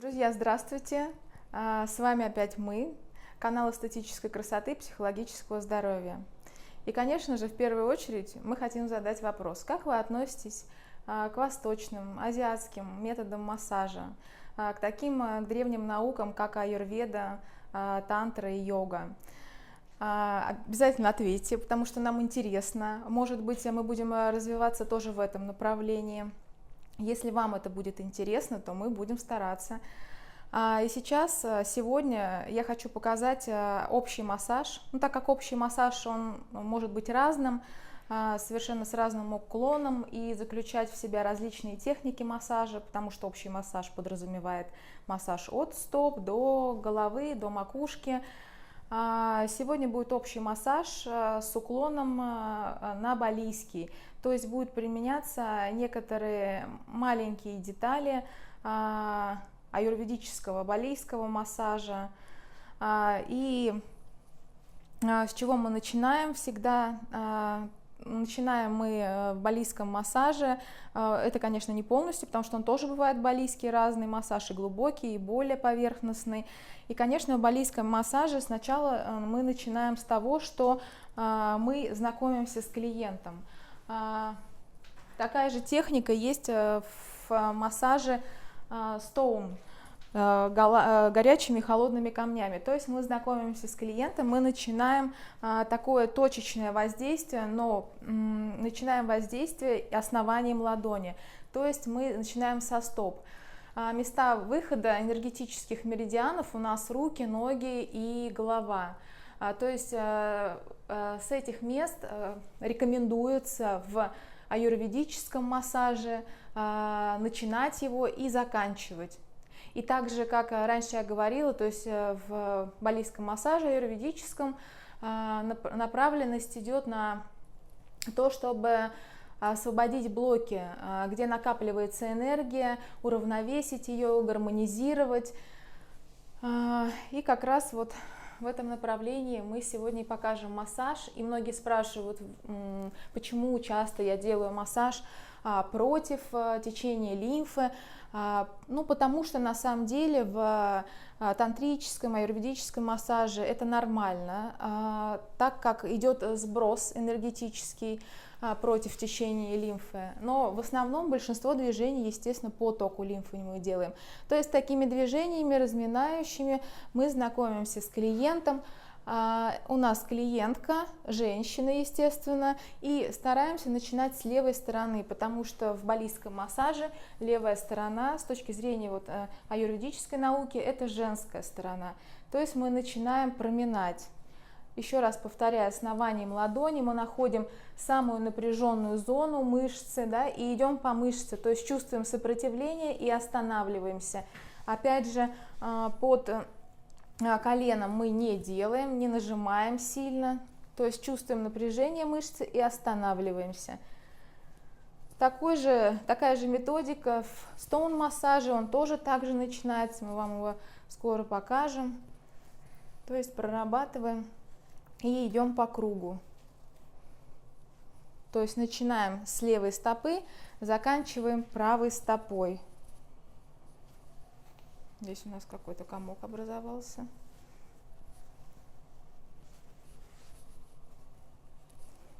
Друзья, здравствуйте! С вами опять мы, канал эстетической красоты и психологического здоровья. И, конечно же, в первую очередь мы хотим задать вопрос: как вы относитесь к восточным, азиатским методам массажа, к таким к древним наукам, как аюрведа, тантра и йога? Обязательно ответьте, потому что нам интересно. Может быть, мы будем развиваться тоже в этом направлении. Если вам это будет интересно, то мы будем стараться. И сегодня я хочу показать общий массаж. Ну, так как общий массаж, он может быть разным, совершенно с разным уклоном и заключать в себя различные техники массажа, потому что общий массаж подразумевает массаж от стоп до головы, до макушки. Сегодня будет общий массаж с уклоном на балийский, то есть будут применяться некоторые маленькие детали аюрведического балийского массажа. И с чего мы начинаем всегда? Начинаем мы в балийском массаже. Это, конечно, не полностью, потому что он тоже бывает балийский разный массаж, и глубокий, и более поверхностный. И, конечно, в балийском массаже сначала мы начинаем с того, что мы знакомимся с клиентом. Такая же техника есть в массаже Stone, горячими холодными камнями. То есть мы знакомимся с клиентом, мы начинаем такое точечное воздействие, но начинаем воздействие основанием ладони. То есть мы начинаем со стоп. Места выхода энергетических меридианов у нас руки, ноги и голова. То есть с этих мест рекомендуется в аюрведическом массаже начинать его и заканчивать. И также, как раньше я говорила, то есть в балийском массаже аюрведическом направленность идет на то, чтобы освободить блоки, где накапливается энергия, уравновесить ее, гармонизировать. И как раз вот в этом направлении мы сегодня и покажем массаж. И многие спрашивают, почему часто я делаю массаж против течения лимфы. Ну, потому что на самом деле в тантрическом, аюрведическом массаже это нормально, так как идет сброс энергетический против течения лимфы. Но в основном большинство движений, естественно, по току лимфы мы делаем. То есть такими движениями разминающими мы знакомимся с клиентом. У нас клиентка, женщина, естественно, и стараемся начинать с левой стороны, потому что в балийском массаже левая сторона, с точки зрения вот аюрведической науки, это женская сторона. То есть мы начинаем проминать. Еще раз повторяю, основанием ладони мы находим самую напряженную зону мышцы, да, и идем по мышце, то есть чувствуем сопротивление и останавливаемся. Опять же, под коленом мы не делаем, не нажимаем сильно, то есть чувствуем напряжение мышцы и останавливаемся. Такая же методика в Stone массаже, он тоже так же начинается, мы вам его скоро покажем. То есть прорабатываем и идем по кругу. То есть начинаем с левой стопы, заканчиваем правой стопой. Здесь у нас какой-то комок образовался.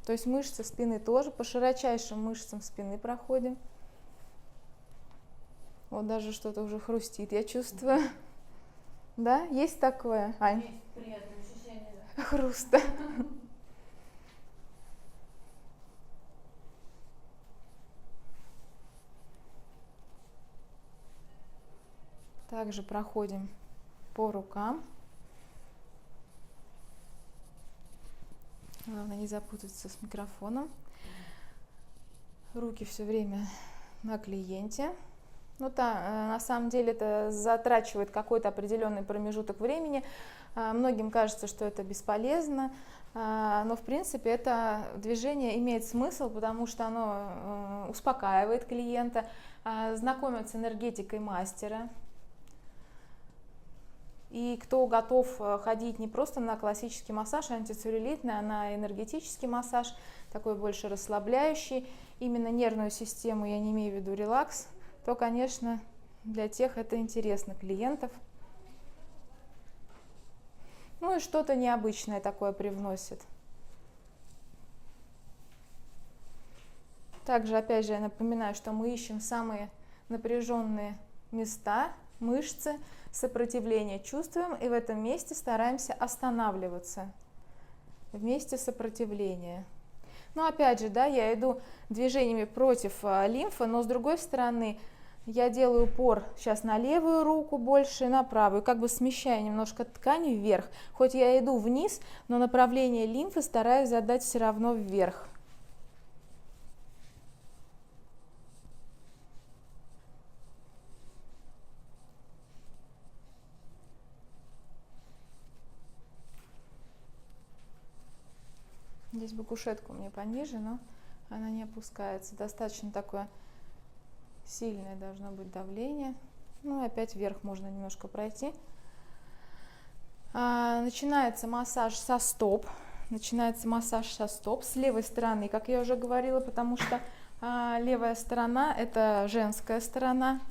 То есть мышцы спины тоже, по широчайшим мышцам спины проходим. Вот даже что-то уже хрустит, я чувствую. Да, есть такое, Ань? Есть приятное ощущение, да. Хруста. Также проходим по рукам. Главное не запутаться с микрофоном. Руки все время на клиенте. Ну, на самом деле это затрачивает какой-то определенный промежуток времени. Многим кажется, что это бесполезно, но в принципе это движение имеет смысл, потому что оно успокаивает клиента, знакомит с энергетикой мастера. И кто готов ходить не просто на классический массаж антицеллюлитный, а на энергетический массаж, такой больше расслабляющий, именно нервную систему, я не имею в виду релакс, то, конечно, Для тех это интересно, клиентов. Ну и что-то необычное такое привносит. Также, опять же, я напоминаю, что мы ищем самые напряженные места, мышцы, сопротивление чувствуем, и в этом месте стараемся останавливаться в месте сопротивления. Но опять же, да, я иду движениями против лимфы, но с другой стороны я делаю упор сейчас на левую руку больше и на правую, как бы смещая немножко ткань вверх. Хоть я иду вниз, но направление лимфы стараюсь задать все равно вверх. Здесь бы кушетка у меня пониже, но она не опускается. Достаточно такое сильное должно быть давление. Ну и опять вверх можно немножко пройти. Начинается массаж со стоп. Начинается массаж со стоп с левой стороны, как я уже говорила, потому что левая сторона это женская сторона.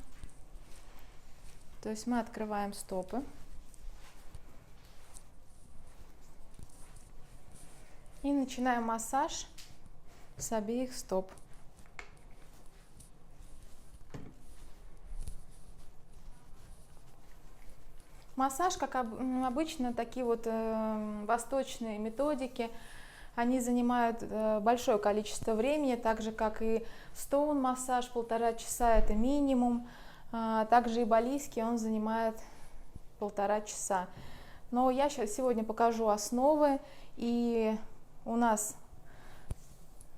То есть мы открываем стопы. И начинаем массаж с обеих стоп. Массаж, как обычно, такие вот восточные методики, они занимают большое количество времени, так же как и стоун-массаж, 1,5 часа это минимум. Также и балийский, он занимает 1,5 часа. Но я сегодня покажу основы, и у нас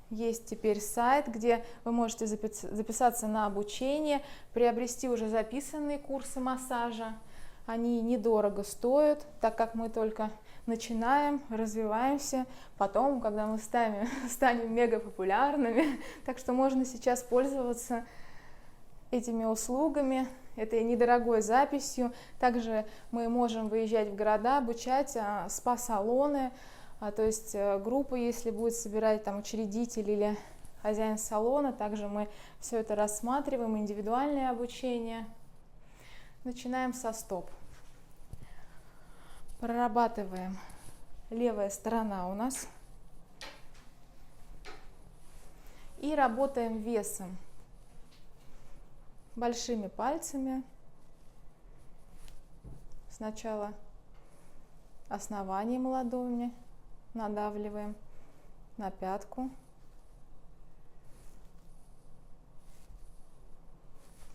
есть теперь сайт, где вы можете записаться на обучение, приобрести уже записанные курсы массажа. Они недорого стоят, так как мы только начинаем, развиваемся. Потом, когда мы станем мега популярными, так что можно сейчас пользоваться этими услугами, этой недорогой записью. Также мы можем выезжать в города, обучать спа-салоны, то есть группу, если будет собирать там учредитель или хозяин салона, также мы все это рассматриваем, индивидуальное обучение. Начинаем со стоп. Прорабатываем левая сторона у нас. И работаем весом. Большими пальцами. Сначала основанием ладони надавливаем на пятку.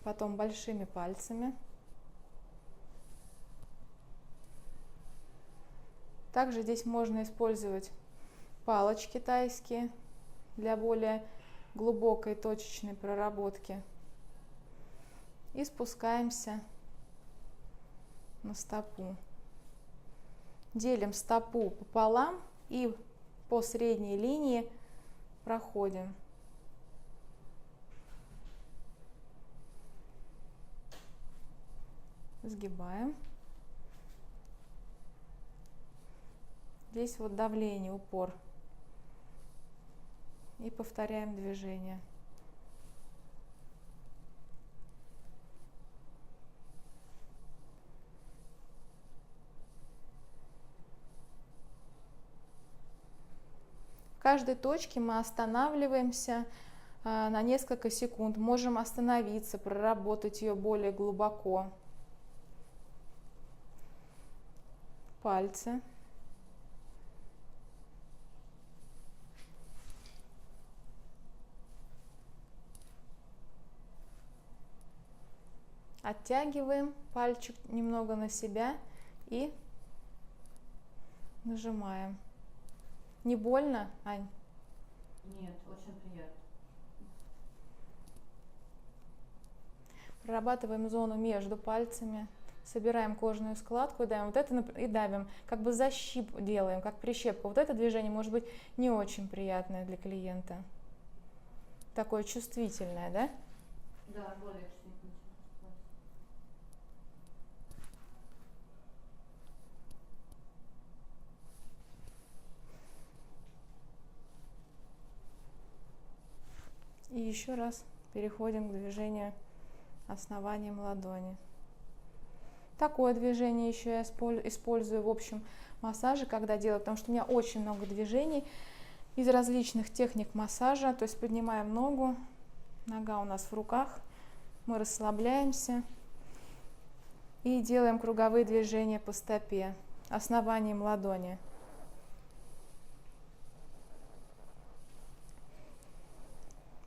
Потом большими пальцами. Также здесь можно использовать палочки тайские для более глубокой точечной проработки. И спускаемся на стопу. Делим стопу пополам и по средней линии проходим. Сгибаем. Здесь вот давление, упор. И повторяем движение. В каждой точке мы останавливаемся на несколько секунд. Можем остановиться, проработать ее более глубоко. Пальцы. Оттягиваем пальчик немного на себя и нажимаем. Не больно, Ань? Нет, очень приятно. Прорабатываем зону между пальцами, собираем кожную складку и давим. Вот это и давим, как бы защип делаем, как прищепку. Вот это движение может быть не очень приятное для клиента. Такое чувствительное, да? Да, более чувствительно. И еще раз переходим к движению основанием ладони. Такое движение еще я использую в общем массаже, когда делаю, потому что у меня очень много движений из различных техник массажа. То есть поднимаем ногу, нога у нас в руках, мы расслабляемся и делаем круговые движения по стопе основанием ладони.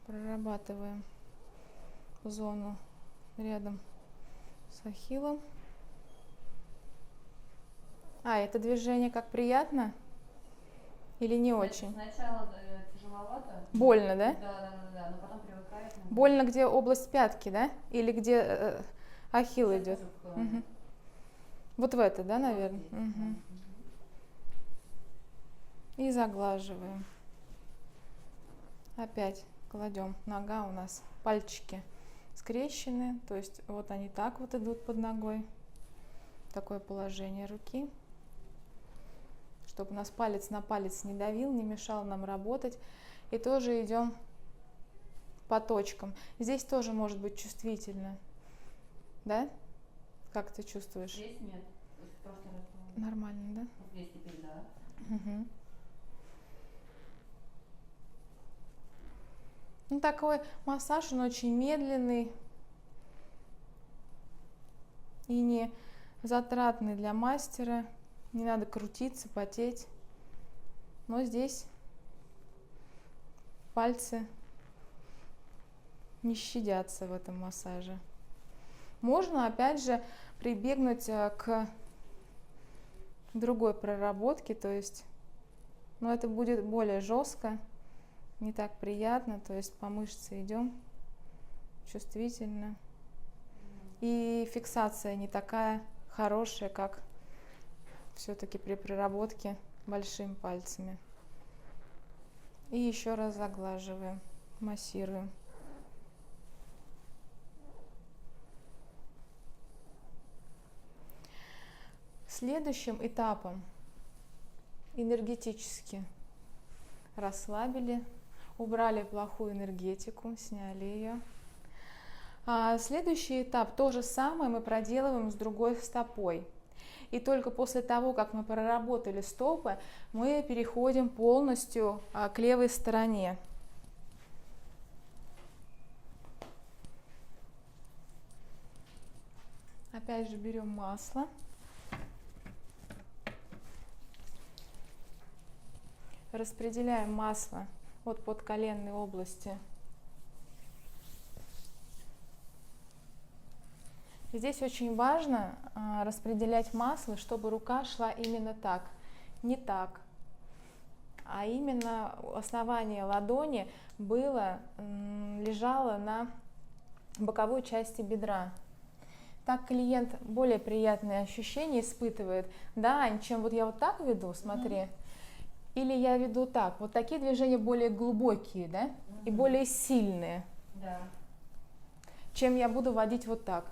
Прорабатываем зону рядом с ахиллом. Это движение как приятно или не очень? Сначала тяжеловато. Больно, да? Да, но потом привыкает. Больно где область пятки, да? Или где ахилл идет? Угу. Вот в это, да, наверное? Угу. И заглаживаем. Опять кладем. Нога у нас, пальчики скрещены, то есть вот они так вот идут под ногой. Такое положение руки, чтобы у нас палец на палец не давил, не мешал нам работать. И тоже идем по точкам. Здесь тоже может быть чувствительно, да? Как ты чувствуешь? Здесь нет. В прошлый раз было. Нормально, да? Здесь теперь да. Угу. Ну, такой массаж, он очень медленный и не затратный для мастера. Не надо крутиться, потеть. Но здесь пальцы не щадятся в этом массаже. Можно, опять же, прибегнуть к другой проработке, то есть, но это будет более жестко, не так приятно, то есть по мышце идем чувствительно. И фиксация не такая хорошая, как все-таки при проработке большими пальцами. И еще раз заглаживаем, массируем. Следующим этапом энергетически расслабили, убрали плохую энергетику, сняли ее. Следующий этап, то же самое мы проделываем с другой стопой. И только после того, как мы проработали стопы, мы переходим полностью к левой стороне. Опять же берем масло. Распределяем масло от подколенной области. Здесь очень важно распределять масло, чтобы рука шла именно так, не так, а именно основание ладони лежало на боковой части бедра. Так клиент более приятные ощущения испытывает, да, чем вот я вот так веду, смотри, или я веду так. Вот такие движения более глубокие, да, и более сильные, Да. чем я буду водить вот так.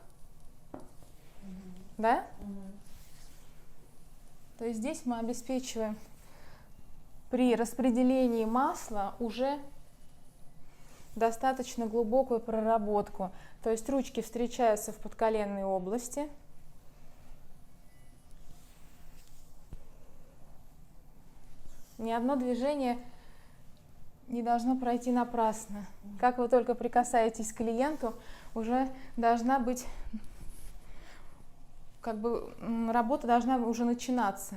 Да? То есть здесь мы обеспечиваем при распределении масла уже достаточно глубокую проработку. То есть ручки встречаются в подколенной области. Ни одно движение не должно пройти напрасно. Как вы только прикасаетесь к клиенту, уже должна быть, работа должна уже начинаться.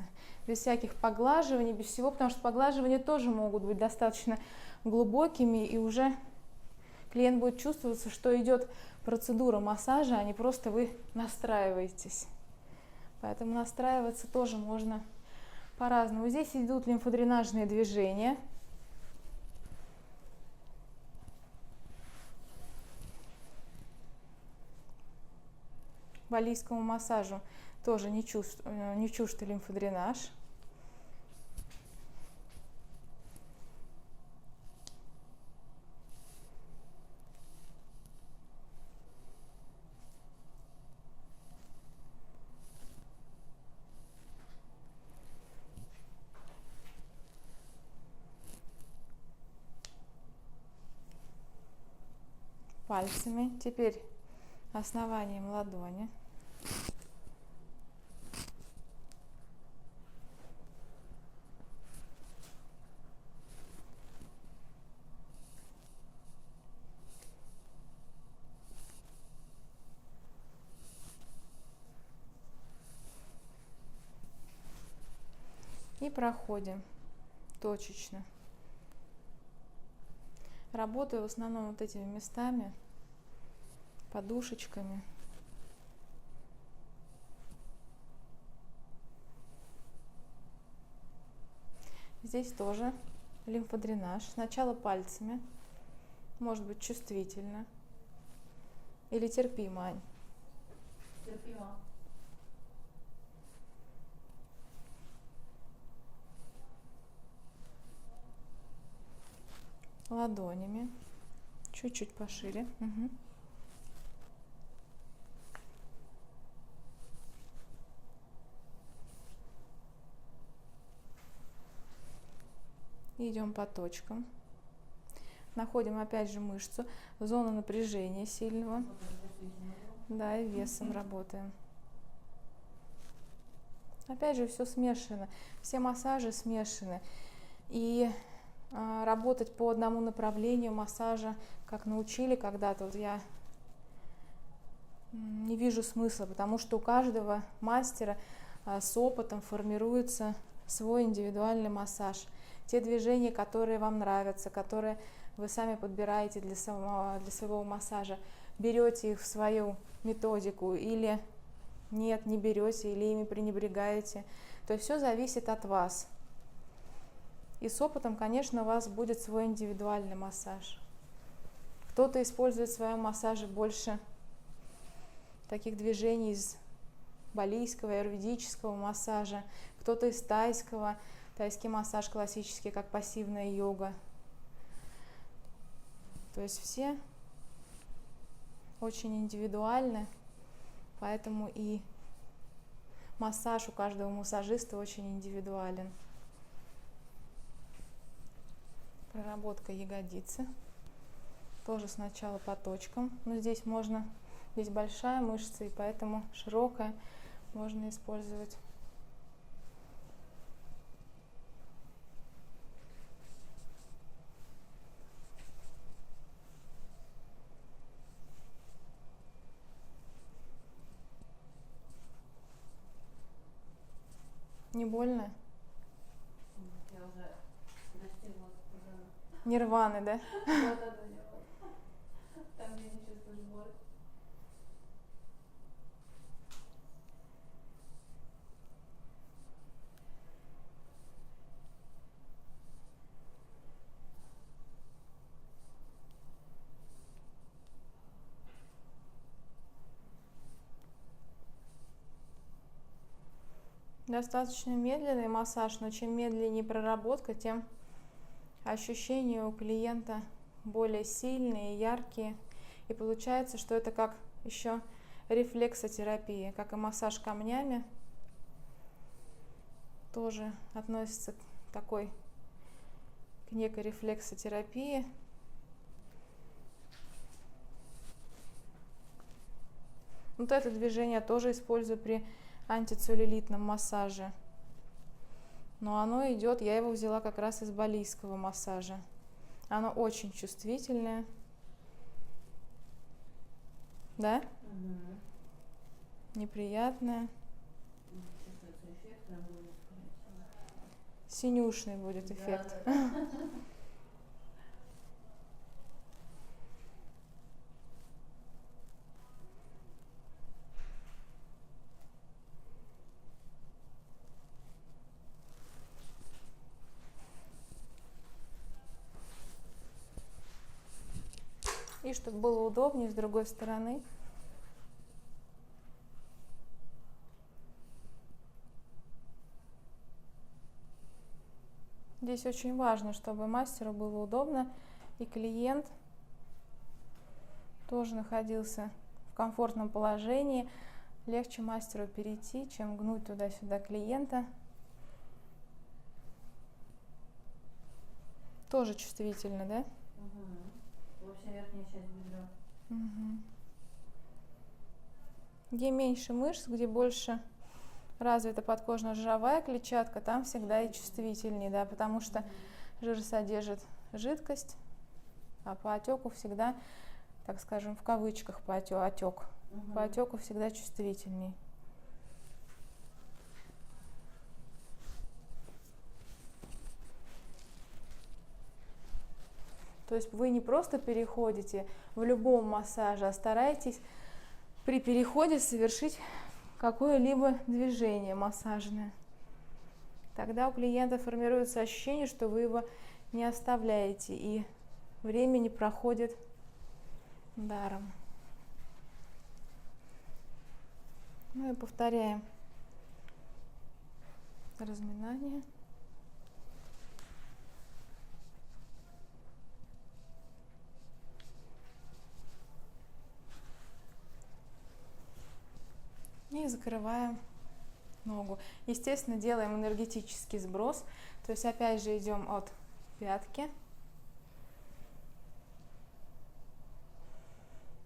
Без всяких поглаживаний, без всего, потому что поглаживания тоже могут быть достаточно глубокими, и уже клиент будет чувствовать, что идет процедура массажа, а не просто вы настраиваетесь. Поэтому настраиваться тоже можно по-разному. Здесь идут лимфодренажные движения. Балийскому массажу тоже не чужд лимфодренаж. Пальцами. Теперь основанием ладони. И проходим точечно. Работаю в основном вот этими местами, подушечками. Здесь тоже лимфодренаж. Сначала пальцами, может быть чувствительно или терпимо, Ань. Терпимо. Ладонями, чуть-чуть пошире. Угу. Идем по точкам. Находим опять же мышцу, зону напряжения сильного. Да, и весом работаем. Опять же, все смешано. Все массажи смешаны. И работать по одному направлению массажа, как научили когда-то, вот я не вижу смысла, потому что у каждого мастера с опытом формируется свой индивидуальный массаж. Те движения, которые вам нравятся, которые вы сами подбираете для своего массажа, берете их в свою методику или нет, не берете, или ими пренебрегаете. То есть все зависит от вас. И с опытом, конечно, у вас будет свой индивидуальный массаж. Кто-то использует в своем массаже больше таких движений из балийского, аюрведического массажа, кто-то из тайского, тайский массаж классический, как пассивная йога. То есть все очень индивидуальны, поэтому и массаж у каждого массажиста очень индивидуален. Проработка ягодицы. Тоже сначала по точкам. Но здесь можно, здесь большая мышца, и поэтому широкая можно использовать. Не больно? Я уже достигла Нирваны, да? там, где не чувствуешь боль. Достаточно медленный массаж, но чем медленнее проработка, тем ощущения у клиента более сильные, яркие. И получается, что это как еще рефлексотерапия, как и массаж камнями. Тоже относится к такой, к некой рефлексотерапии. Вот это движение я тоже использую при антицеллюлитном массаже. Но оно идет, я его взяла как раз из балийского массажа. Оно очень чувствительное. Да? Неприятное. Чувствуется эффект, прям будет, скорее всего. Синюшный будет эффект. Да. И чтобы было удобнее, с другой стороны. Здесь очень важно, чтобы мастеру было удобно, и клиент тоже находился в комфортном положении. Легче мастеру перейти, чем гнуть туда-сюда клиента. Тоже чувствительно, да? Вообще верхняя часть бедра. Угу. Где меньше мышц, где больше развита подкожно-жировая клетчатка, там всегда и чувствительнее, да, потому что жир содержит жидкость, а по отеку всегда, так скажем, в кавычках по отек, по отеку всегда чувствительней. То есть вы не просто переходите в любом массаже, а стараетесь при переходе совершить какое-либо движение массажное. Тогда у клиента формируется ощущение, что вы его не оставляете, и время не проходит даром. Ну и повторяем разминание. И закрываем ногу. Естественно, делаем энергетический сброс. То есть опять же идем от пятки.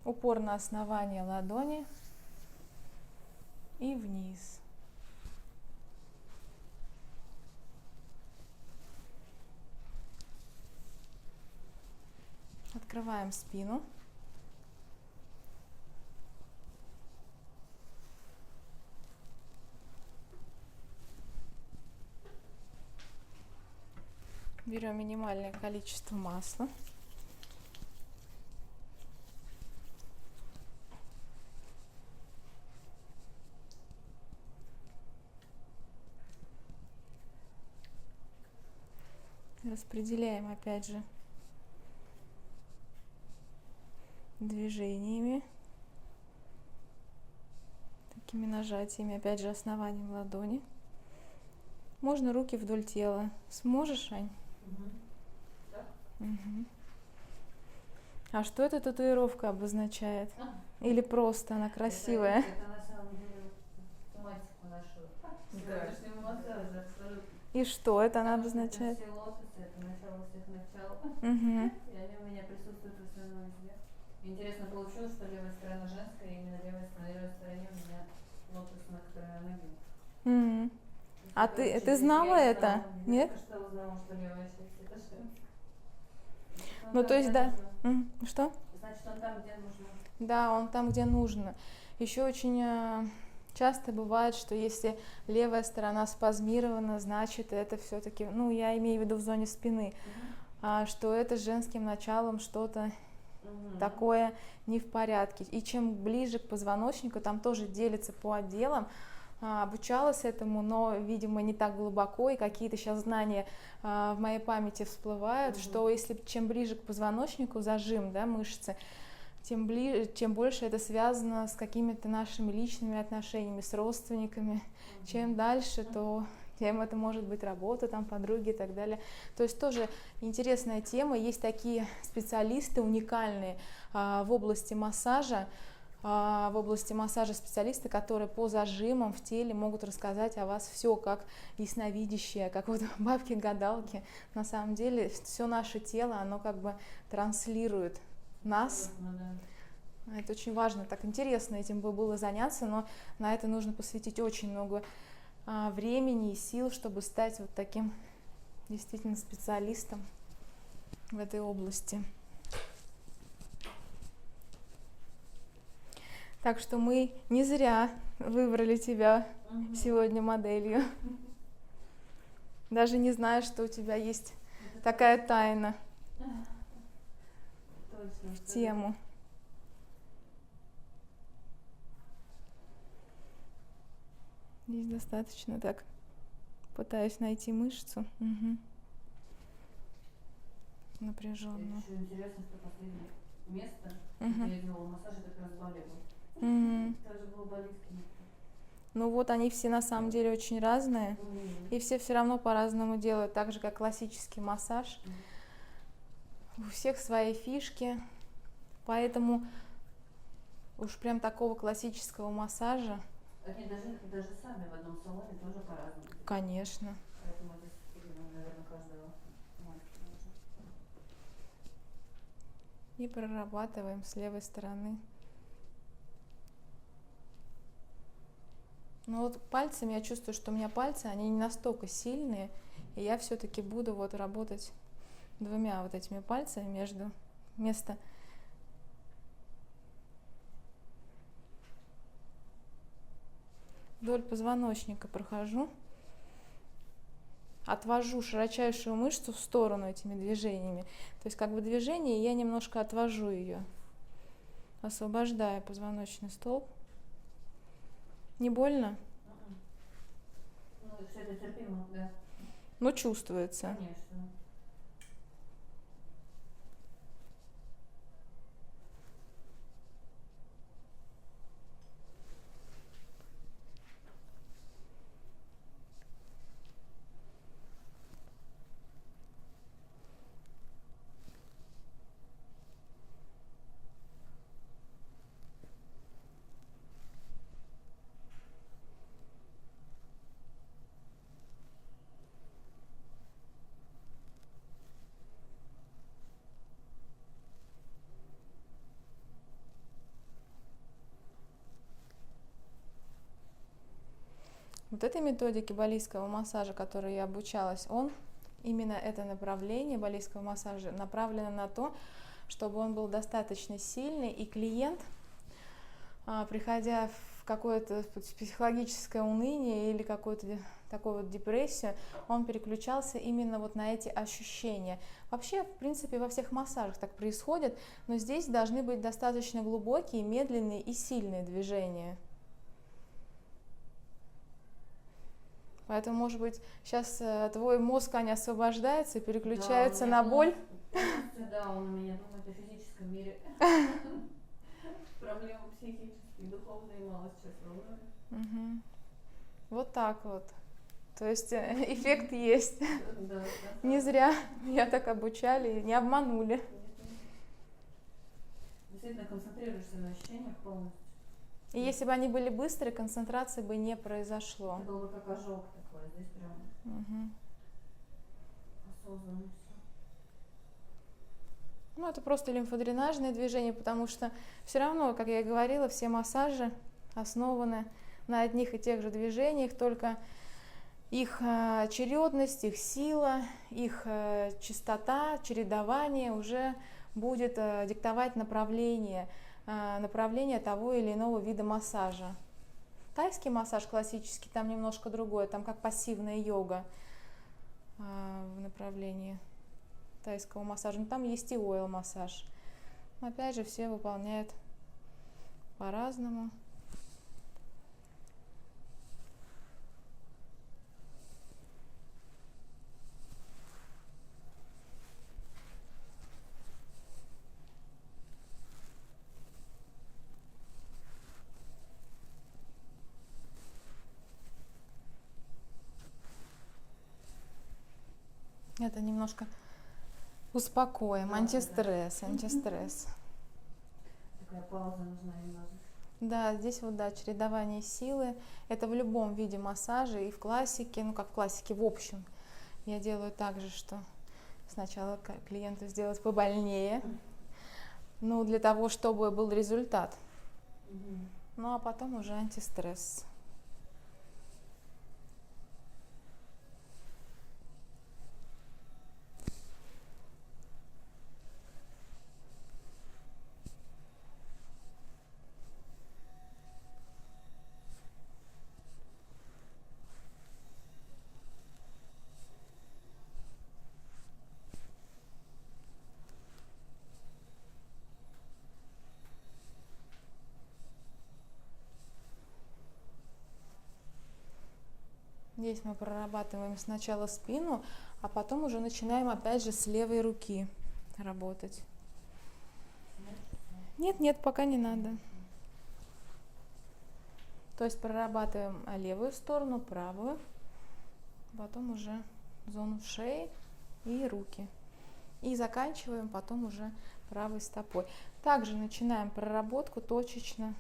Упор на основание ладони и вниз. Открываем спину. Берем минимальное количество масла. Распределяем опять же движениями, такими нажатиями, опять же основанием ладони. Можно руки вдоль тела. Сможешь, Ань? Угу. А что эта татуировка обозначает? Или просто она красивая? Это на самом деле тематику нашу сегодняшнего массажа. И что это она обозначает? Это все лотосы, это начало всех начал. Угу. И они у меня присутствуют в основном везде. Интересно получилось, что левая сторона женская, и именно левая сторона, левой стороне у меня лотос на которой ноги. Угу. А ты знала это? Нет? Я что узнала, что левая часть это женская. Ну, то есть, да. Что? Значит, он там, где нужно. Да, он там, где нужно. Еще очень часто бывает, что если левая сторона спазмирована, значит, это все-таки, ну, я имею в виду в зоне спины, что это с женским началом что-то такое не в порядке. И чем ближе к позвоночнику, там тоже делится по отделам. Обучалась этому, но, видимо, не так глубоко, и какие-то сейчас знания в моей памяти всплывают, что если чем ближе к позвоночнику зажим, да, мышцы, тем больше это связано с какими-то нашими личными отношениями, с родственниками. Чем дальше, то тем это может быть работа, там, подруги и так далее. То есть тоже интересная тема. Есть такие специалисты уникальные в области массажа, специалисты, которые по зажимам в теле могут рассказать о вас все, как ясновидящие, как вот бабки-гадалки. На самом деле все наше тело, оно как бы транслирует нас. Это очень важно, так интересно этим бы было заняться, но на это нужно посвятить очень много времени и сил, чтобы стать вот таким действительно специалистом в этой области. Так что мы не зря выбрали тебя сегодня моделью, даже не зная, что у тебя есть такая тайна в тему. Здесь достаточно так, пытаюсь найти мышцу напряженную. Еще интересно, что последнее место, где я делала массаж, это как раз болело. Тоже было болезнь. Ну вот они все на самом деле очень разные, и все равно по-разному делают, так же как классический массаж. У всех свои фишки, поэтому уж прям такого классического массажа. Они даже сами в одном салоне тоже по-разному. Конечно. Поэтому здесь, наверное, каждого мастера уже. И прорабатываем с левой стороны. Но вот пальцами я чувствую, что у меня пальцы, они не настолько сильные, и я все-таки буду вот работать двумя вот этими пальцами между вместо вдоль позвоночника прохожу, отвожу широчайшую мышцу в сторону этими движениями. То есть как бы движение, я немножко отвожу ее, освобождая позвоночный столб. Не больно? Ну, все это терпимо, да. Но чувствуется. Конечно. Вот этой методике балийского массажа, которой я обучалась, именно это направление балийского массажа направлено на то, чтобы он был достаточно сильный, и клиент, приходя в какое-то психологическое уныние или какую-то такую вот депрессию, он переключался именно вот на эти ощущения. Вообще, в принципе, во всех массажах так происходит, но здесь должны быть достаточно глубокие, медленные и сильные движения. Поэтому, может быть, сейчас твой мозг, Аня, освобождается и переключается на боль. Да, он у меня думает о физическом мире. Проблемы психические, духовные мало сейчас волнуют. Угу. Вот так вот. То есть эффект есть. Да. Не зря меня так обучали, не обманули. Действительно концентрируешься на ощущениях полностью. И если бы они были быстрые, концентрации бы не произошло. Это было бы как ожог такой, здесь прям осознанно все. Ну, это просто лимфодренажное движение, потому что все равно, как я и говорила, все массажи основаны на одних и тех же движениях, только их очередность, их сила, их частота, чередование уже будет диктовать направление того или иного вида массажа. Тайский массаж классический, там немножко другое, там как пассивная йога в направлении тайского массажа. Но там есть и ойл массаж. Но опять же, все выполняют по-разному. Это немножко успокоим, Да, антистресс. Такая пауза нужна немного. Да, здесь вот, да, чередование силы. Это в любом виде массажа и в классике, ну как в классике в общем. Я делаю так же, что сначала клиенту сделать побольнее, ну для того, чтобы был результат. Ну а потом уже антистресс. Здесь мы прорабатываем сначала спину, а потом уже начинаем опять же с левой руки работать. Нет, пока не надо. То есть прорабатываем левую сторону, правую, потом уже зону шеи и руки. И заканчиваем потом уже правой стопой. Также начинаем проработку точечно.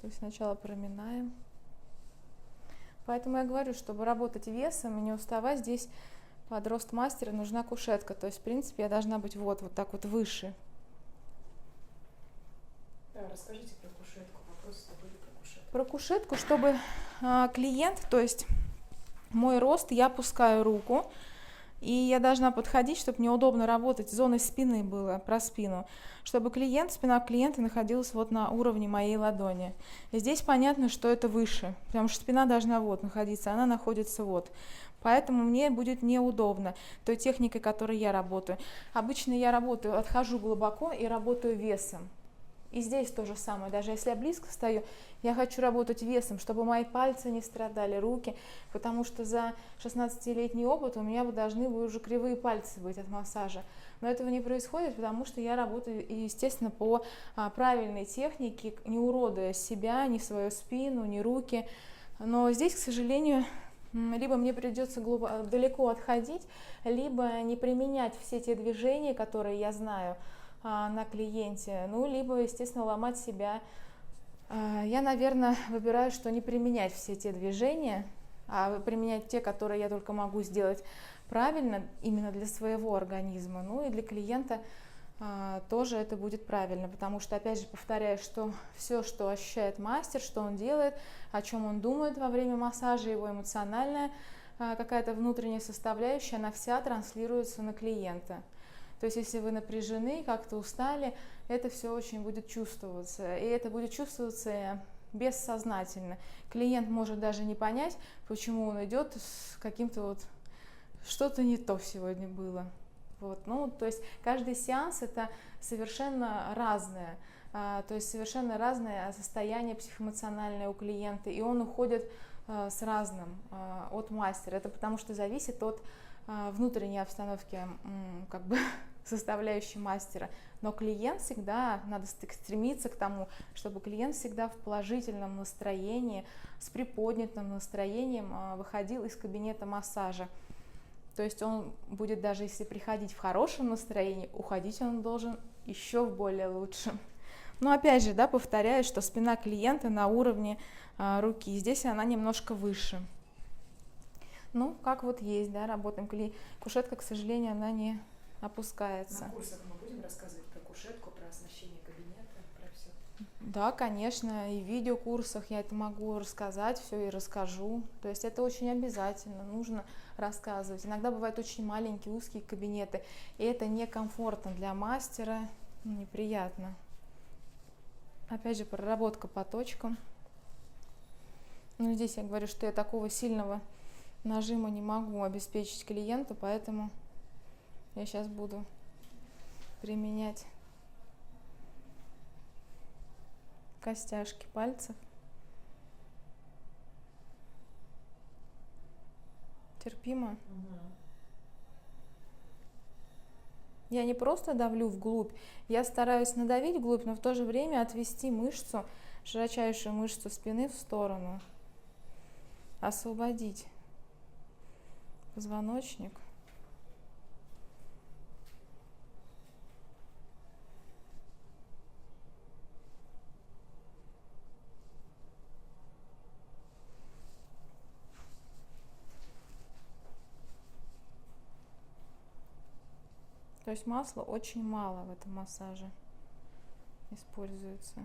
То есть сначала проминаем. Поэтому я говорю, чтобы работать весом и не уставать, здесь под рост мастера нужна кушетка. То есть, в принципе, я должна быть вот так вот выше. Да, расскажите про кушетку. Вопросы были про кушетку. Про кушетку, чтобы клиент, то есть мой рост, я опускаю руку, и я должна подходить, чтобы мне удобно работать, зоной спины было, про спину, чтобы спина клиента находилась вот на уровне моей ладони. И здесь понятно, что это выше, потому что спина должна вот находиться, она находится вот. Поэтому мне будет неудобно той техникой, которой я работаю. Обычно я работаю, отхожу глубоко и работаю весом. И здесь то же самое, даже если я близко стою, я хочу работать весом, чтобы мои пальцы не страдали, руки, потому что за 16-летний опыт у меня должны уже кривые пальцы быть от массажа. Но этого не происходит, потому что я работаю, естественно, по правильной технике, не уродуя себя, ни свою спину, ни руки. Но здесь, к сожалению, либо мне придется далеко отходить, либо не применять все те движения, которые я знаю на клиенте, ну, либо, естественно, ломать себя. Я, наверное, выбираю, что не применять все те движения, а применять те, которые я только могу сделать правильно, именно для своего организма, ну, и для клиента тоже это будет правильно, потому что, опять же, повторяю, что все, что ощущает мастер, что он делает, о чем он думает во время массажа, его эмоциональная какая-то внутренняя составляющая, она вся транслируется на клиента. То есть, если вы напряжены, как-то устали, это все очень будет чувствоваться. И это будет чувствоваться бессознательно. Клиент может даже не понять, почему он идет с каким-то вот что-то не то сегодня было. Вот. Ну, то есть каждый сеанс это совершенно разное. То есть совершенно разное состояние психоэмоциональное у клиента. И он уходит с разным от мастера. Это потому что зависит от внутренней обстановки, как бы, составляющей мастера. Но клиент всегда, надо стремиться к тому, чтобы клиент всегда в положительном настроении, с приподнятым настроением выходил из кабинета массажа. То есть он будет, даже если приходить в хорошем настроении, уходить он должен еще в более лучшем. Но опять же, да, повторяю, что спина клиента на уровне руки, здесь она немножко выше. Ну, как вот есть, да, работаем. Кушетка, к сожалению, она не опускается. На курсах мы будем рассказывать про кушетку, про оснащение кабинета, про все? Да, конечно, и в видеокурсах я это могу рассказать, все и расскажу. То есть это очень обязательно, нужно рассказывать. Иногда бывают очень маленькие, узкие кабинеты, и это некомфортно для мастера, неприятно. Опять же, проработка по точкам. Ну, здесь я говорю, что я такого сильного нажима не могу обеспечить клиенту, поэтому я сейчас буду применять костяшки пальцев. Терпимо. Я не просто давлю вглубь, я стараюсь надавить вглубь, но в то же время отвести мышцу, широчайшую мышцу спины в сторону. Освободить позвоночник. То есть масла очень мало в этом массаже используется.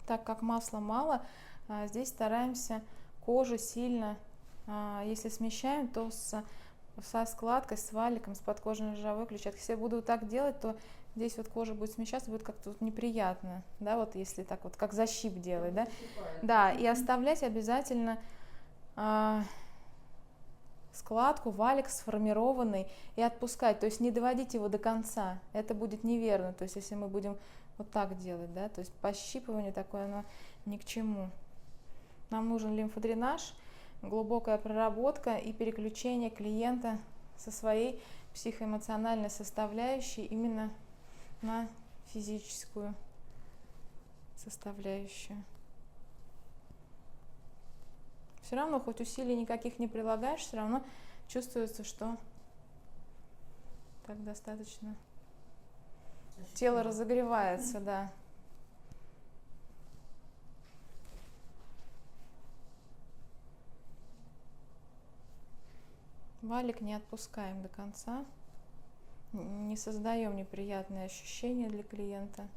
Так как масла мало, здесь стараемся кожу сильно, если смещаем, то со складкой, с валиком, с подкожной жировой клетчаткой. Если я буду так делать, то здесь вот кожа будет смещаться, будет как-то вот неприятно, да, вот если так вот, как защип делать, да. Да, и оставлять обязательно складку, валик сформированный и отпускать, то есть не доводить его до конца, это будет неверно, то есть если мы будем вот так делать, да, то есть пощипывание такое, оно ни к чему. Нам нужен лимфодренаж, глубокая проработка и переключение клиента со своей психоэмоциональной составляющей именно на физическую составляющую. Все равно, хоть усилий никаких не прилагаешь, все равно чувствуется, что так достаточно. Тело разогревается, да. Валик не отпускаем до конца. Не создаем неприятные ощущения для клиента.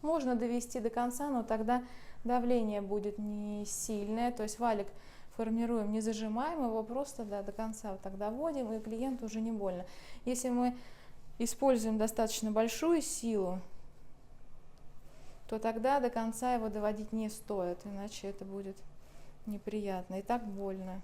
Можно довести до конца, но тогда давление будет не сильное. То есть валик формируем, не зажимаем его, просто до конца вот так доводим, и клиенту уже не больно. Если мы используем достаточно большую силу, то тогда до конца его доводить не стоит, иначе это будет неприятно и так больно.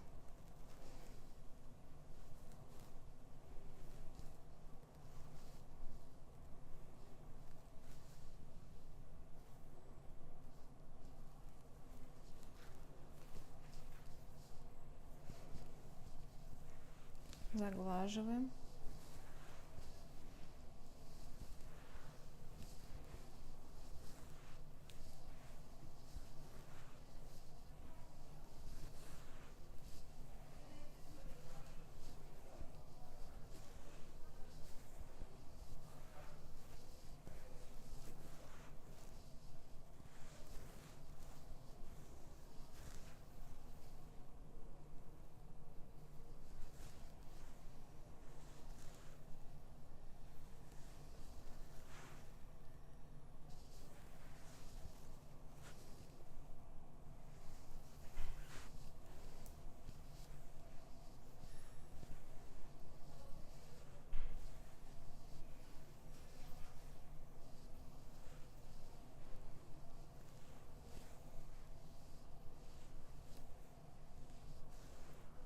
Заглаживаем.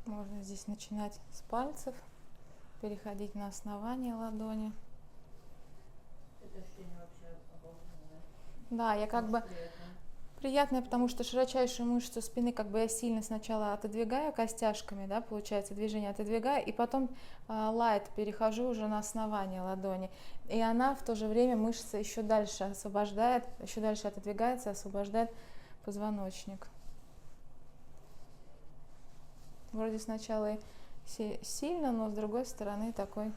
Можно здесь начинать с пальцев, переходить на основание ладони. Это ощущение вообще обалденное, да? Да, я как бы приятное, потому что широчайшую мышцу спины как бы я сильно сначала отодвигаю костяшками, да, получается движение отодвигаю, и потом лайт перехожу уже на основание ладони. И она в то же время мышца еще дальше освобождает, еще дальше отодвигается, освобождает позвоночник. Вроде сначала и сильно, но с другой стороны такой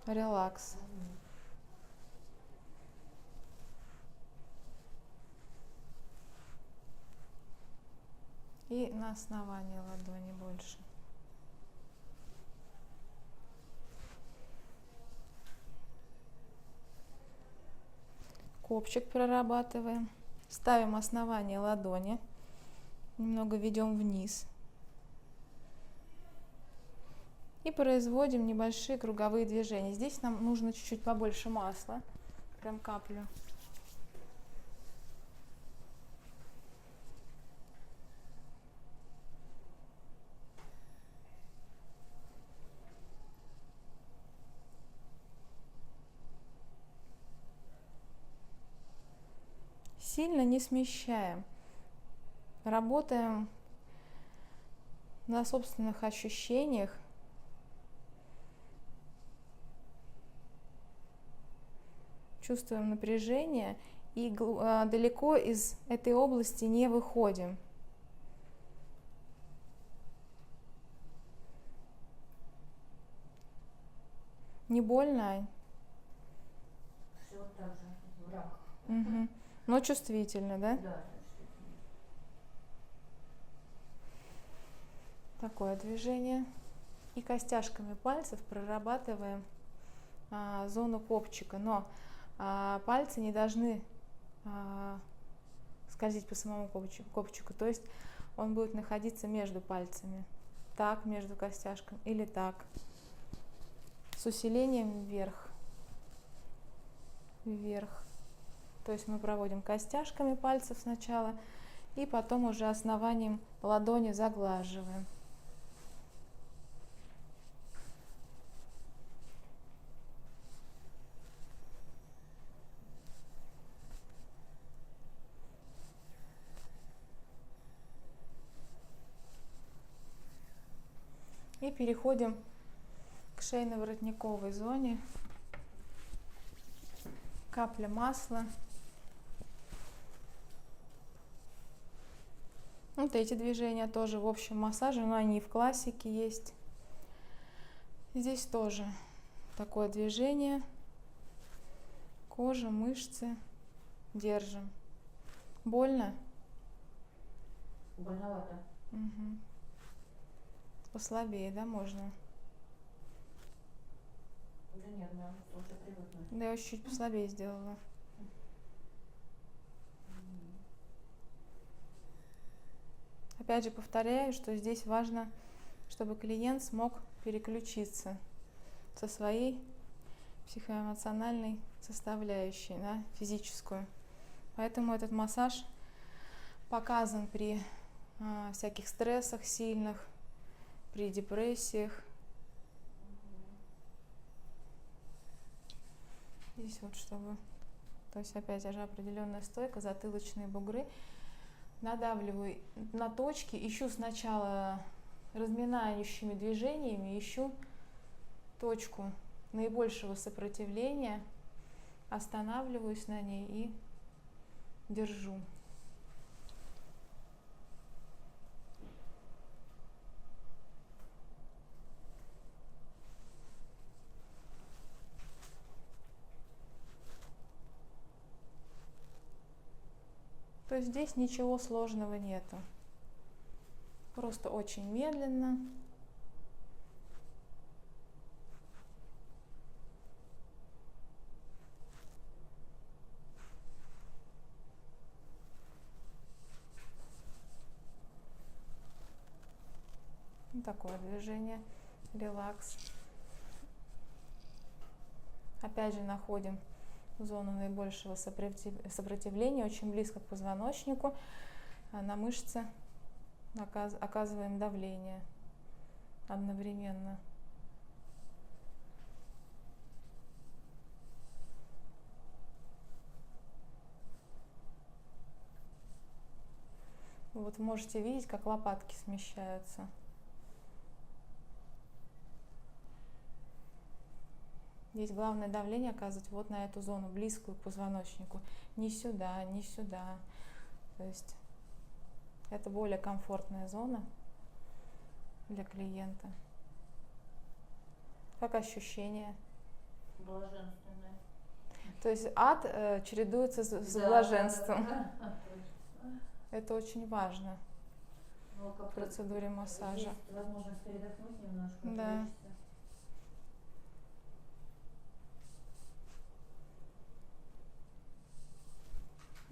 релакс. И на основании ладони больше. Копчик прорабатываем. Ставим основание ладони. Немного ведем вниз. И производим небольшие круговые движения. Здесь нам нужно чуть-чуть побольше масла. Прям каплю. Сильно не смещаем. Работаем на собственных ощущениях. Чувствуем напряжение и далеко из этой области не выходим. Не больно, Ань? Все вот так же, в рамках. Угу. Но чувствительно, да? Да, Такое движение. И костяшками пальцев прорабатываем зону копчика. Но пальцы не должны скользить по самому копчику. То есть он будет находиться между пальцами. Так, между костяшками или так. С усилением вверх. Вверх. То есть мы проводим костяшками пальцев сначала, и потом уже основанием ладони заглаживаем. И переходим к шейно-воротниковой зоне. Капля масла. Вот эти движения тоже в общем массаже, но они и в классике есть. Здесь тоже такое движение. Кожа, мышцы. Держим. Больно? Больновато. Угу. Послабее, да, можно? Да нет, да, уже привыкну. Да, я чуть послабее сделала. Опять же повторяю, что здесь важно, чтобы клиент смог переключиться со своей психоэмоциональной составляющей на физическую. Поэтому этот массаж показан при всяких стрессах сильных, при депрессиях. Здесь вот чтобы, то есть опять же определенная стойка, затылочные бугры. Надавливаю на точки, ищу сначала разминающими движениями, ищу точку наибольшего сопротивления, останавливаюсь на ней и держу. То есть здесь ничего сложного нету. Просто очень медленно. Такое движение, релакс. Опять же находим зону наибольшего сопротивления, очень близко к позвоночнику. На мышцы оказываем давление одновременно. Вот можете видеть, как лопатки смещаются. Здесь главное давление оказывать вот на эту зону, близкую к позвоночнику. Не сюда, не сюда. То есть это более комфортная зона для клиента. Как ощущение? Блаженственное. То есть ад чередуется с блаженством. Это очень важно в процедуре массажа. Есть возможность передохнуть немножко. Да. Отвлечься.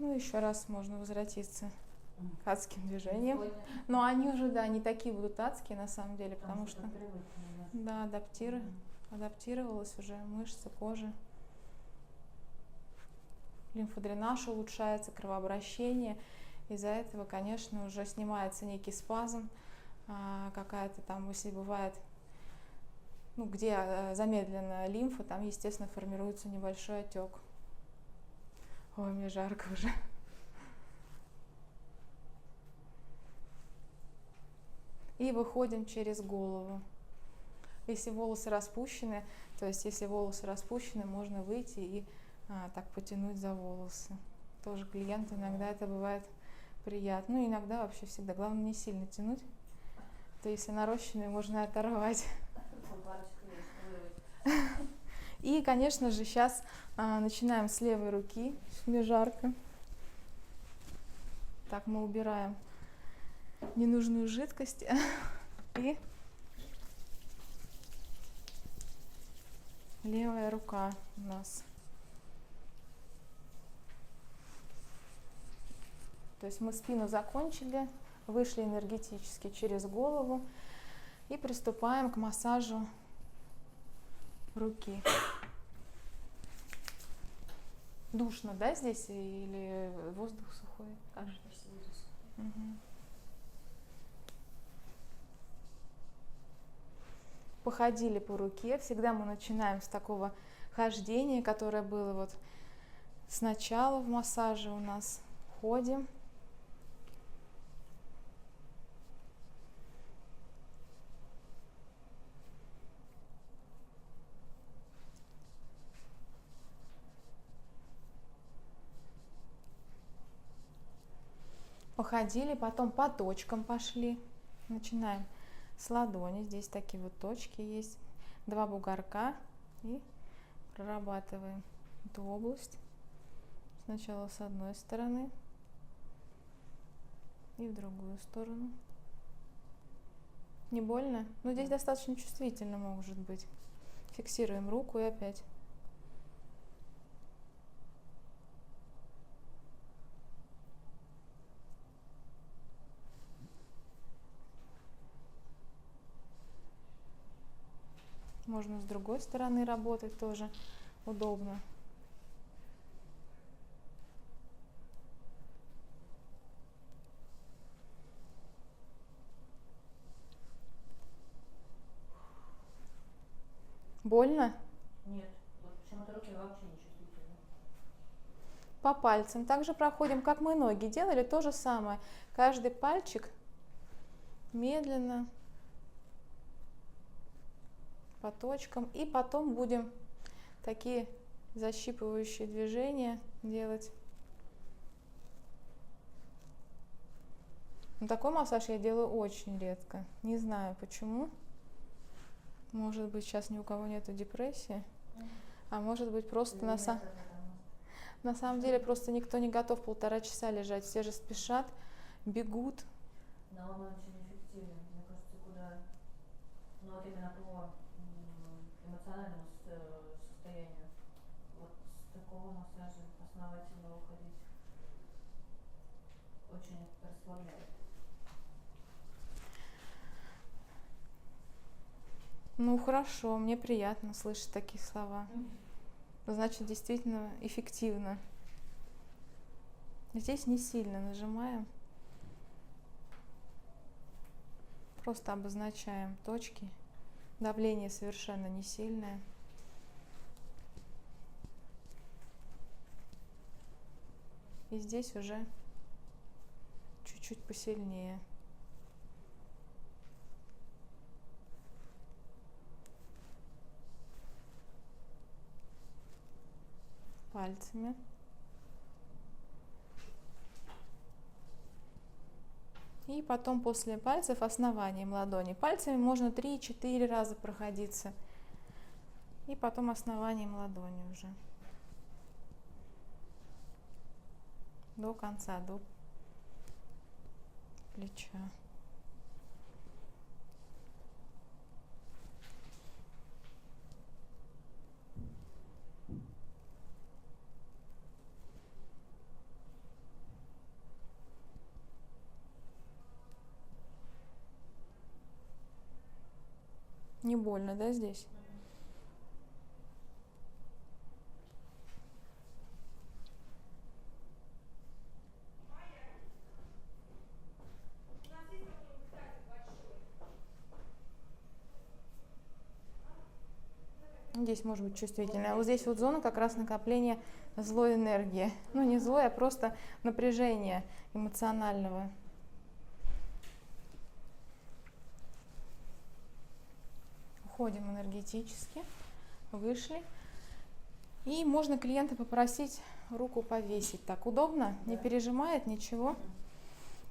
Ну, еще раз можно возвратиться к адским движениям. Но они уже, да, не такие будут адские на самом деле, потому что, да, адаптировалась уже мышцы, кожа. Лимфодренаж улучшается, кровообращение. Из-за этого, конечно, уже снимается некий спазм, какая-то там, если бывает, ну, где замедлена лимфа, там, естественно, формируется небольшой отек. Ой, мне жарко уже. И выходим через голову. Если волосы распущены, то есть если волосы распущены, можно выйти и так потянуть за волосы. Тоже клиенту иногда это бывает приятно. Ну, иногда вообще всегда. Главное не сильно тянуть. То если нарощенные, можно оторвать. И, конечно же, сейчас начинаем с левой руки. Мне жарко. Так, мы убираем ненужную жидкость. И левая рука у нас. То есть мы спину закончили, вышли энергетически через голову и приступаем к массажу руки. Душно, да, здесь или воздух сухой? Кажется, воздух сухой. Угу. Походили по руке. Всегда мы начинаем с такого хождения, которое было вот сначала в массаже у нас. Ходим. походили, потом по точкам пошли. Начинаем с ладони. Здесь такие вот точки есть. 2 бугорка. И прорабатываем эту область. Сначала с одной стороны и в другую сторону. Не больно? Но здесь достаточно чувствительно может быть. Фиксируем руку и опять. Можно с другой стороны работать тоже удобно. Больно? Нет, вот почему-то руки вообще не чувствительны. По пальцам. Также проходим, как мы ноги делали, то же самое. Каждый пальчик медленно по точкам. И потом будем такие защипывающие движения делать. Но такой массаж я делаю очень редко. Не знаю почему. Может быть, сейчас ни у кого нету депрессии. А может быть, просто на самом деле просто никто не готов 1,5 часа лежать. Все же спешат, бегут. Но он очень эффективен. Мне кажется, куда, ну вот именно по эмоциональному состоянию, вот с такого массажа основательно уходить очень расслабляет. Ну хорошо, мне приятно слышать такие слова. Значит, действительно эффективно. Здесь не сильно нажимаем. Просто обозначаем точки. Давление совершенно не сильное. И здесь уже чуть-чуть посильнее. Пальцами. И потом после пальцев основанием ладони. Пальцами можно 3-4 раза проходиться. И потом основанием ладони уже. До конца, до плеча. Не больно, да, здесь? Здесь может быть чувствительно. А вот здесь вот зона как раз накопления злой энергии. Ну, не злой, а просто напряжения эмоционального. Уходим энергетически. Вышли. И можно клиента попросить руку повесить. Так удобно? Не пережимает ничего.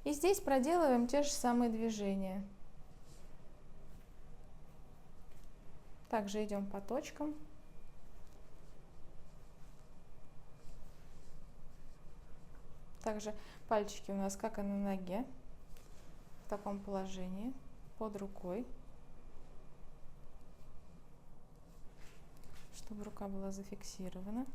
И здесь проделываем те же самые движения. Также идем по точкам. Также пальчики у нас как и на ноге. В таком положении. Под рукой. Чтобы рука была зафиксирована.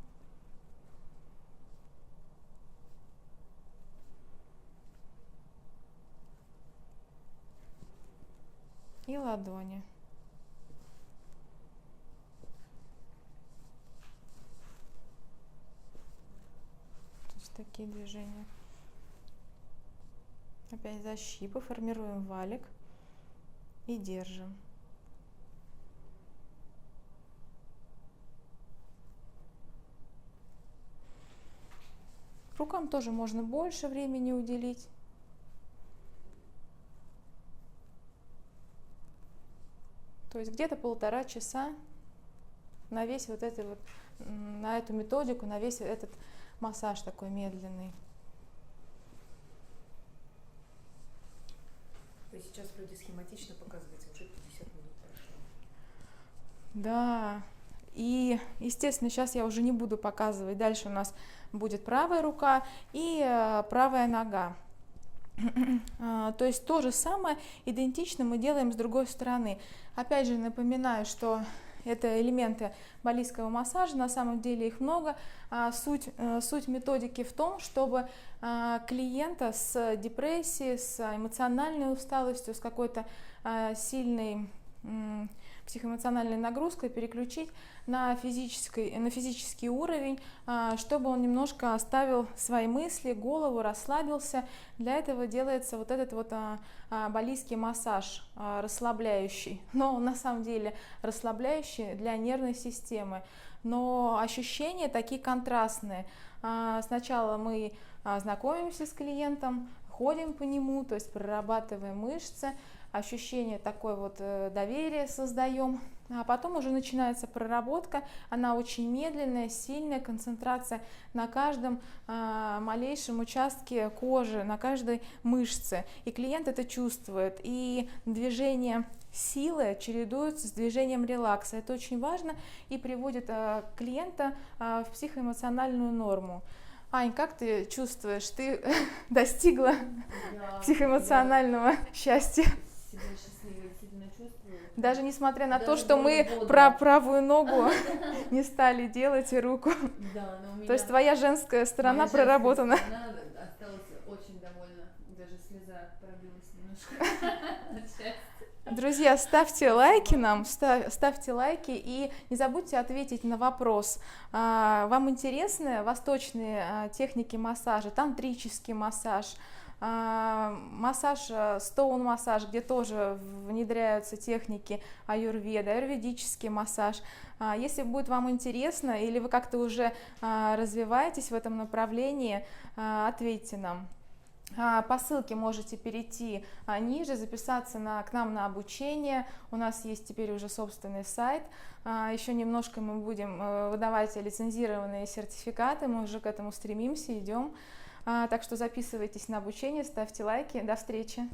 И ладони. То есть такие движения. Опять защипы, формируем валик и держим. Рукам тоже можно больше времени уделить. То есть где-то 1,5 часа на весь вот этот вот, на эту методику, на весь этот массаж такой медленный. Вы сейчас вроде схематично показываете, уже 50 минут прошло. Да, и, естественно, сейчас я уже не буду показывать. Дальше у нас будет правая рука и правая нога. То есть то же самое, идентично мы делаем с другой стороны. Опять же напоминаю, что это элементы балийского массажа, на самом деле их много. Суть методики в том, чтобы клиента с депрессией, с эмоциональной усталостью, с какой-то сильной психоэмоциональной нагрузкой переключить на физический уровень, чтобы он немножко оставил свои мысли, голову, расслабился. Для этого делается вот этот вот балийский массаж, расслабляющий, но на самом деле расслабляющий для нервной системы. Но ощущения такие контрастные. Сначала мы знакомимся с клиентом, ходим по нему, то есть прорабатываем мышцы, ощущение такое вот доверия создаем, а потом уже начинается проработка, она очень медленная, сильная, концентрация на каждом малейшем участке кожи, на каждой мышце, и клиент это чувствует, и движение силы чередуются с движением релакса, это очень важно и приводит клиента в психоэмоциональную норму. Ань, как ты чувствуешь, ты достигла психоэмоционального счастья? Себя счастливой действительно чувствую. Даже несмотря на то, Даже что мы более бодро. про правую ногу не стали делать и руку. Да, но у меня... То есть твоя женская сторона моя женская проработана. сторона осталась очень довольна. Даже слеза пробилась немножко от счастья. Друзья, ставьте лайки нам, ставьте лайки и не забудьте ответить на вопрос. Вам интересны восточные техники массажа, тантрический массаж, массаж, стоун-массаж, где тоже внедряются техники аюрведы, аюрведический массаж. Если будет вам интересно или вы как-то уже развиваетесь в этом направлении, ответьте нам. По ссылке можете перейти ниже, записаться к нам на обучение. У нас есть теперь уже собственный сайт. Еще немножко мы будем выдавать лицензированные сертификаты. Мы уже к этому стремимся, идем. Так что записывайтесь на обучение, ставьте лайки. До встречи!